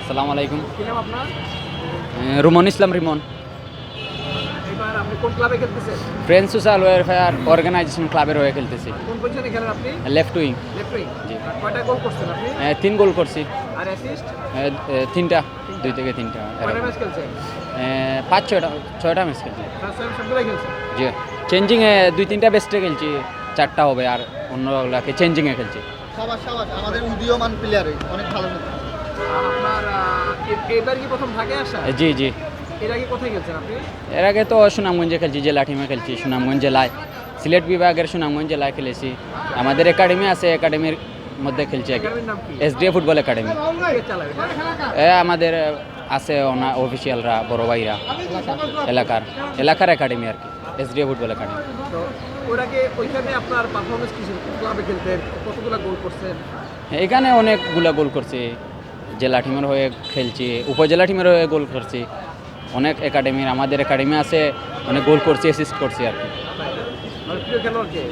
আসসালামু আলাইকুম। কি নাম আপনার? রুমন ইসলাম রিমন। এবার আপনি কোন ক্লাবে খেলতেছেন? ফ্রেন্ডস সোশ্যাল ওয়েলফেয়ার অর্গানাইজেশন ক্লাবের হয়ে খেলতেছি। কোন পজিশনে খেলেন আপনি? Left wing. Left wing. জি। আর কয়টা গোল করছেন আপনি? 3 গোল করছি। আর অ্যাসিস্ট? 3টা, 2 থেকে 3টা। কয়টা ম্যাচ খেলছেন? 5-6টা ম্যাচ খেলছি। ফার্স্ট টাইম সবগুলাই খেলছেন? জি। চেঞ্জিংয়ে 2-3টা বেস্টে খেলছি, 4টা হবে আর অন্যগুলোকে চেঞ্জিংয়ে খেলছি। সাবাস সাবাস, আমাদের উদীয়মান প্লেয়ার অনেক ভালো খেলছে। আর আপনার এবার কি প্রথম ঢাকায় আসা? জি জি। এর আগে কোথায় খেলছেন আপনি? এর আগে তো সুনামগঞ্জে খেলছি, জেলা টিমে খেলছি সুনামগঞ্জ জেলায়। সিলেট বিভাগের সুনামগঞ্জ জেলায় খেলেছি। আমাদের একাডেমি আছে, একাডেমির মধ্যে খেলছি। একাডেমির নাম কি? SDA football academy. কে চালায় এটা? আমাদের আছে অফিসিয়ালরা, বড় ভাইরা, এলাকার একাডেমি আর কি, এসডিএ ফুটবল একাডেমি। তো ওর আগে ওইখানে আপনার পারফরমেন্স কি ছিল? ক্লাবে খেলতেন, কতগুলো গোল করছেন? এখানে অনেকগুলা গোল করছি, জেলা টিমের হয়ে খেলছি, উপজেলা টিমের হয়ে গোল করছি। অনেক একাডেমির, আমাদের একাডেমি আছে, অনেক গোল করছি, অ্যাসিস্ট করছি আর কি। আর প্রিয় খেলোয়াড় কে?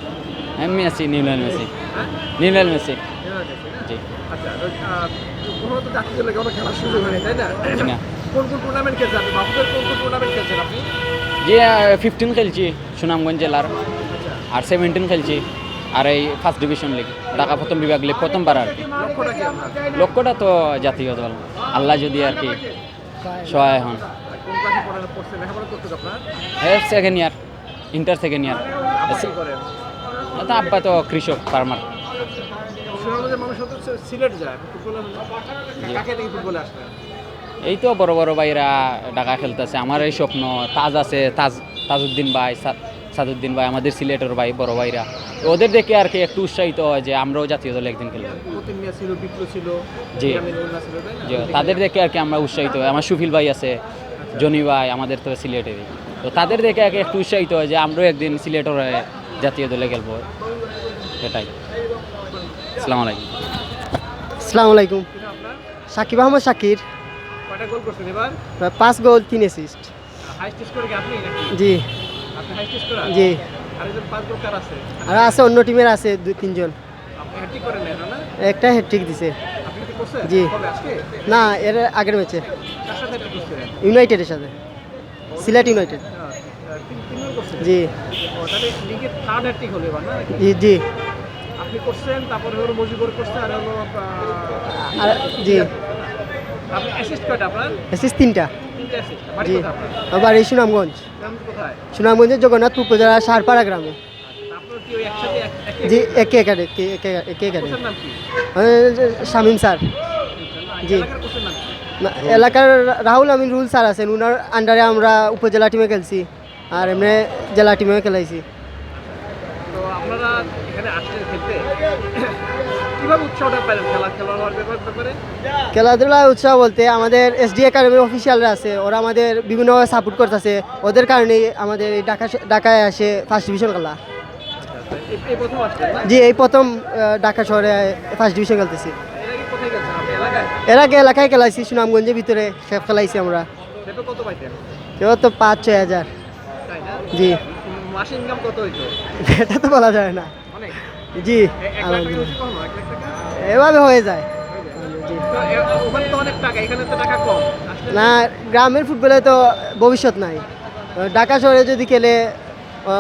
মেসি, নিউলিয়ান মেসি। হ্যাঁ? নিউলিয়ান মেসি। খেলোয়াড় কে, না? জি। আচ্ছা, কখনো তো জাতীয় দলে কোনো খেলার সুযোগ হয়নি, তাই না? জি না। কোন কোন টুর্নামেন্ট খেলছেন আপনি? বাফুফের কোন কোন টুর্নামেন্ট খেলছেন আপনি? জি, 15 খেলছি সুনামগঞ্জ জেলার, আচ্ছা, আর 17 খেলছি। আর এই ফার্স্ট ডিভিশন লিগ, ঢাকা প্রথম বিভাগ লিগ প্রথমবার আর কি। লক্ষ্যটা কি আপনার? লক্ষ্যটা তো জাতীয় দল, আল্লাহ যদি আর কি সহায় হন। কোন ক্লাসে পড়ছেন? লেখাপড়া করতেন আপনার? Second year, inter second year. আপনি কি করেন? তো আব্বা তো কৃষক, ফার্মার। সুনামগঞ্জের মানুষ হচ্ছে সিলেট যায় ফুটবলে, কাকে দেখে ফুটবলে আসলে? এই তো বড় বড় ভাইরা ঢাকা খেলতেছে, আমার এই স্বপ্ন। তাজ আছে, তাজউদ্দিন ভাই, সাদউদ্দিন ভাই, আমাদের সিলেটের ভাই, বড় ভাইরা। ওদের দেখে আর কি একটু উৎসাহিত হয় যে আমরাও জাতীয় দলে একদিন খেলবো। মতিন মিয়া ছিল, বিপ্লব ছিল, জি। ইয়ামিন উল্লাহ ছিল, তাই না? যে তাদের দেখে আর কি আমরা উৎসাহিত হয়। আমার সুফিল ভাই আছে, জনি ভাই, আমাদের তো সিলেটেরই। তো তাদের দেখে আর কি একটু উৎসাহিত হয় যে আমরাও একদিন সিলেটের হয়ে জাতীয় দলে খেলবো, এটাই। আসসালামু আলাইকুম। আসসালামু আলাইকুম। কি নাম আপনার? সাকিব আহমদ শাকির। কয়টা গোল করছেন এবার? 5 গোল 3 অ্যাসিস্ট। হাইস্ট স্কোর কি আপনি নাকি? জি আপনি হাইস্ট স্কোরার? জি। আরেকজন 5 গোল কার আছে? আর আছে অন্য টিমের আছে 2-3 জন। আপনি হ্যাট্রিক করেন না, না? একটা হ্যাট্রিক দিছে। আপনি কি করছেন? জি। কবে আজকে? না, এর আগের ম্যাচে কার সাথে হ্যাট্রিক করছেন? ইউনাইটেডের সাথে, সিলেট ইউনাইটেড। তিন গোল করছেন? জি ও, তাহলে লিগের থার্ড হ্যাট্রিক হলো এবার, না? জি জি। আপনি করছেন, তারপরে হলো মুজিবুর করছে, আর হলো আর জি, আপনি অ্যাসিস্ট কয়টা আপনার? অ্যাসিস্ট 3টা। তিনটে অ্যাসিস্ট। বাড়ি জি। কোথায় আপনার? আবার এই সুনামগঞ্জ, গ্রাম কোথায়? সুনামগঞ্জের জগন্নাথপুর উপজেলা সারপাড়া গ্রামে। আপনার কি ওই একসাথে জি, একে একাডে একে একাডে। কোচের নাম কি? শামীম স্যার। জি। এলাকার কোচের নাম কি? না, এলাকার রাহুল আমিন রুল স্যার আছেন, উনার আন্ডারে আমরা উপজেলা টিমে খেলছি আর এমনি জেলা টিমেও খেলাইছি। তো আপনারা এখানে আসছেন খেলতে, কিভাবে উৎসাহটা পেলেন খেলোয়াড় ব্যাপারে? খেলাধুলা উৎসাহ বলতে আমাদের এসডি একাডেমির অফিসিয়ালরা আছে, ওরা আমাদের বিভিন্নভাবে সাপোর্ট করতেছে। ওদের কারণেই আমাদের এই ঢাকায় আসে ফার্স্ট ডিভিশন খেলা। এই প্রথম আসছেন, না? জি, এই প্রথম ঢাকা শহরে ফার্স্ট ডিভিশন খেলতেছি। এর আগে কোথায় গেছেন আপনি? এলাকায়? এর আগে এলাকায় খেলাইছি, সুনামগঞ্জের ভিতরে খেপ খেলাইছি আমরা। সেটা কত পাইতেন? কেউ তো 5-6 হাজার। তাই না? জি। মাসে ইনকাম কত হইতো? এটা তো বলা যায় না। অনেক। জি, 1 লাখ টাকা বেশি কম, 1 লাখ টাকা? এভাবে হয়ে যায়। জি। তো ওখানে তো অনেক টাকা, এখানে তো টাকা কম। আসলে না, গ্রামের ফুটবলে তো ভবিষ্যৎ নাই। ঢাকা শহরে যদি খেলে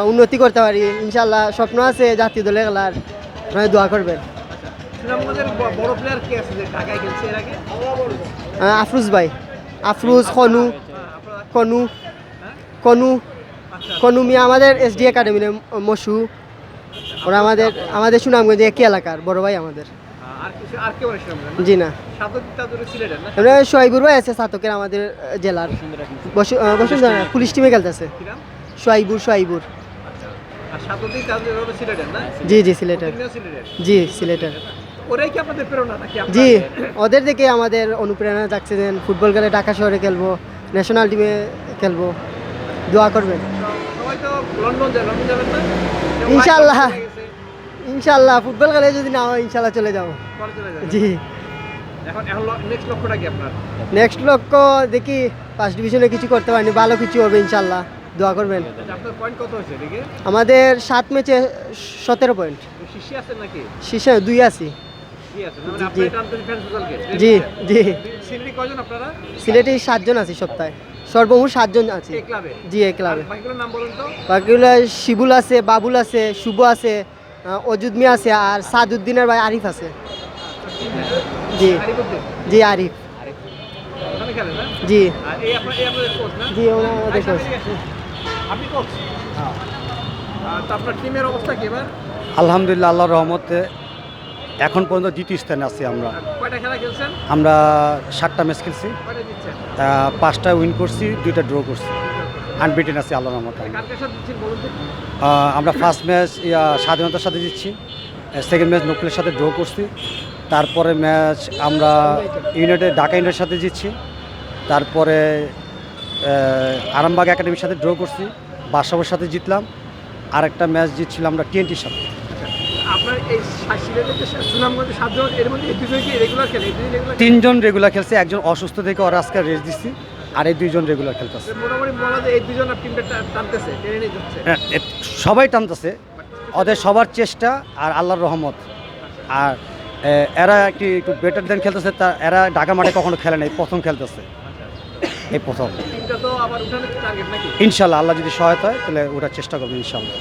উন্নতি করতে পারি, ইনশাল্লাহ স্বপ্ন আছে জাতীয় দলে খেলার, আপনারা দোয়া করবেন। সুনামগঞ্জের বড় প্লেয়ার কে আছে যে ঢাকায় খেলছে এর আগে? আফরুজ ভাই, আফরুজ, কনু, আপনারা কনু হ্যাঁ? কনু আচ্ছা, কনু মিয়া আমাদের এসডি একাডেমির মসু। ওরা আমাদের সুনামগঞ্জে একই এলাকার বড় ভাই আমাদের। আর কেউ নেই সুনামগঞ্জে, না? জি না, সাদত তাদুরে সিলেটের, না? এমনি সোহাইবুর ভাই আছে সাতকের আমাদের জেলার, বসুন্ধরা পুলিশ টিমে খেলতেছে। কি নাম? সোহাইবুর। আচ্ছা। আর সাদত তাদুরে হলো সিলেটের, না? জি জি, সিলেটের। তিনিও সিলেটের। জি, সিলেটের। ওরাই কি আপনাদের প্রেরণা নাকি আপনারা? জি, ওদের দেখে আমাদের অনুপ্রেরণা জাগছে যে ফুটবল খেলে ঢাকা শহরে খেলবো, ন্যাশনাল টিমে খেলবো, দোয়া করবেন। সবাই তো লন্ডন যায়, লন্ডন যাবেন না? ইনশাআল্লাহ। ইনশাল্লাহ ফুটবল খেলে যদি না হয় ইনশাল্লাহ চলে যাবো। পরে চলে যাবেন। জি। এখন নেক্সট লক্ষ্যটা কি আপনার? নেক্সট লক্ষ্য দেখি ফার্স্ট ডিভিশনে কিছু করতে পারিনি, ভালো কিছু হবে ইনশাল্লাহ, দোয়া করবেন। আচ্ছা, আপনার পয়েন্ট কত হয়েছে এদিকে? আমাদের 7 ম্যাচে 17 পয়েন্ট। শীর্ষে আছেন নাকি? শীর্ষে 2 আছি। কি আছে মানে আপনারা টানতেছেন ফ্যান সুজালকে জি জি সিলেটি কয়জন আপনারা সিলেটে 7 জন আছি সপ্তাহে সর্বমোট 7 জন আছি এই ক্লাবে জি এই ক্লাবে বাকিগুলোর নাম বলুন তো বাকিগুলো শিবুল আছে বাবুল আছে শুভ আছে অজুদ মিয়া আছে আর সাদউদ্দিনের ভাই আরিফ আছে জি আরিফুদ্দিন জি আরিফ ওখানে খেলেন না জি আর এই আপনাদের কোচ না জি ওনাদের coach। আপনি কোচ তো আপনার টিমের অবস্থা কি এবার আলহামদুলিল্লাহ আল্লাহর রহমতে এখন পর্যন্ত দ্বিতীয় স্থানে আছি আমরা। কয়টা খেলা খেলছেন আমরা 7টা ম্যাচ খেলছি, কয়টা জিতছেন 5টা উইন করছি, 2টা ড্র করছি, আনবিটেন আছি আল্লাহর রহমতে। কার কার সাথে জিতছেন বলুন তো আমরা ফার্স্ট ম্যাচ স্বাধীনতার সাথে জিতছি, সেকেন্ড ম্যাচ নকুলের সাথে ড্র করছি, তারপরে ম্যাচ আমরা ঢাকা ইউনাইটেডের সাথে জিতছি, তারপরে আরামবাগ একাডেমির সাথে ড্র করছি, বাদশাহের সাথে জিতলাম, আরেকটা ম্যাচ জিতছিলাম আমরা TNTর সাথে। আপনার এই সিলেটের যে সুনামগঞ্জের 7 জন এর মধ্যে এই দুজন কি রেগুলার খেলে এই দুজন রেগুলার 3জন রেগুলার খেলছে, একজন অসুস্থ থেকে ওরা আজকে রেস্ট দিচ্ছি, আর এই 2জন রেগুলার খেলতেছে। মোটামুটি বলা যায় এই দুজন টিমটা টানতেছে টেনে নিয়ে যাচ্ছে সবাই টানতেছে, ওদের সবার চেষ্টা আর আল্লাহর রহমত। আর এরা একটু বেটার দেন খেলতেছে, তা এরা ঢাকা মাঠে কখনো খেলে নাই, প্রথম খেলতেছে, এই প্রথম। টিমটা তো আবার উঠানোর টার্গেট নাকি ইনশাল্লাহ আল্লাহ যদি সহায়তা হয় তাহলে ওরা চেষ্টা করবে ইনশাল্লাহ।